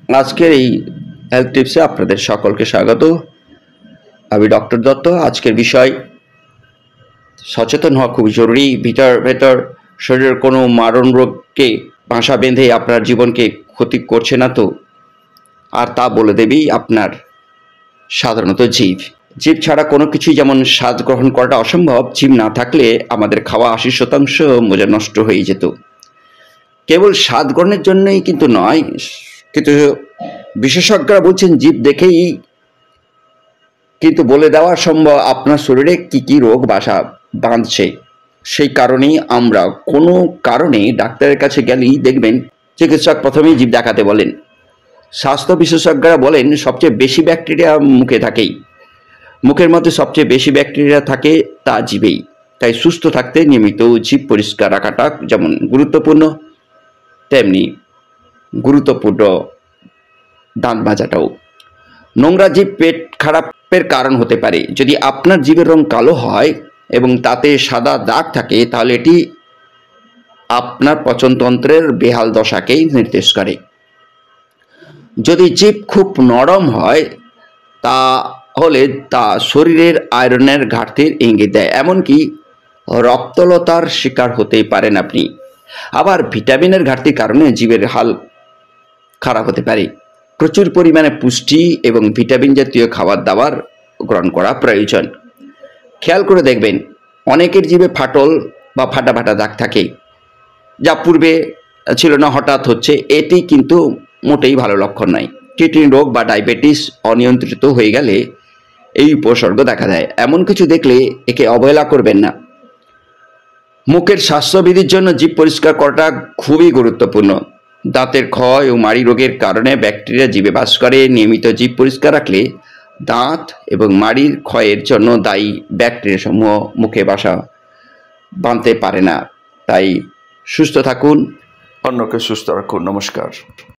আজকের এই হেলথ টিপসে আপনাদের সকলকে স্বাগত। আমি ডক্টর দত্ত। আজকের বিষয়, সচেতন হওয়া খুবই জরুরি। ভেতর শরীরের কোনো মারণ রোগকে বাসা বেঁধে আপনার জীবনকে ক্ষতি করছে না তো? আর তা বলে দেবেই আপনার সাধারণত জীব। জীব ছাড়া কোনো কিছুই যেমন স্বাদ গ্রহণ করাটা অসম্ভব, জীব না থাকলে আমাদের খাওয়া 80% মজা নষ্ট হয়ে যেত। কেবল স্বাদ গ্রহণের জন্যই কিন্তু নয়, কিন্তু বিশেষজ্ঞরা বলছেন জীব দেখেই কিন্তু বলে দেওয়া সম্ভব আপনার শরীরে কি কি রোগ বাসা বাঁধছে। সেই কারণেই আমরা কোনো কারণে ডাক্তারের কাছে গেলেই দেখবেন চিকিৎসক প্রথমেই জীব দেখাতে বলেন। স্বাস্থ্য বিশেষজ্ঞরা বলেন সবচেয়ে বেশি ব্যাকটেরিয়া মুখে থাকেই, মুখের মধ্যে সবচেয়ে বেশি ব্যাকটেরিয়া থাকে তা জীবেই। তাই সুস্থ থাকতে নিয়মিত জীব পরিষ্কার রাখাটা যেমন গুরুত্বপূর্ণ, তেমনি গুরুত্বপূর্ণ দাঁত মাজাটাও। নোংরা জীব পেট খারাপের কারণ হতে পারে। যদি আপনার জীবের রং কালো হয় এবং তাতে সাদা দাগ থাকে, তাহলে এটি আপনার পচনতন্ত্রের বেহাল দশাকেই নির্দেশ করে। যদি জীব খুব নরম হয়, তাহলে তা শরীরের আয়রনের ঘাটতির ইঙ্গিত দেয়। এমনকি রক্তলতার শিকার হতেই পারেন আপনি। আবার ভিটামিনের ঘাটতির কারণে জীবের হাল খারাপ হতে পারে। প্রচুর পরিমাণে পুষ্টি এবং ভিটামিন জাতীয় খাবার দাবার গ্রহণ করা প্রয়োজন। খেয়াল করে দেখবেন অনেকের জিভে ফাটল বা ফাটা ফাটা দাগ থাকে, যা পূর্বে ছিল না, হঠাৎ হচ্ছে। এটি কিন্তু মোটেই ভালো লক্ষণ নয়। কিডনি রোগ বা ডায়াবেটিস অনিয়ন্ত্রিত হয়ে গেলে এই উপসর্গ দেখা দেয়। এমন কিছু দেখলে একে অবহেলা করবেন না। মুখের স্বাস্থ্যবিধির জন্য জিভ পরিষ্কার করাটা খুবই গুরুত্বপূর্ণ। দাঁতের ক্ষয় ও মাড়ি রোগের কারণে ব্যাকটেরিয়া জিভে বাস করে। নিয়মিত জিভ পরিষ্কার রাখলে দাঁত এবং মাড়ির ক্ষয়ের জন্য দায়ী ব্যাকটেরিয়া সমূহ মুখে বাসা বাঁধতে পারে না। তাই সুস্থ থাকুন, অন্যকে সুস্থ রাখুন। নমস্কার।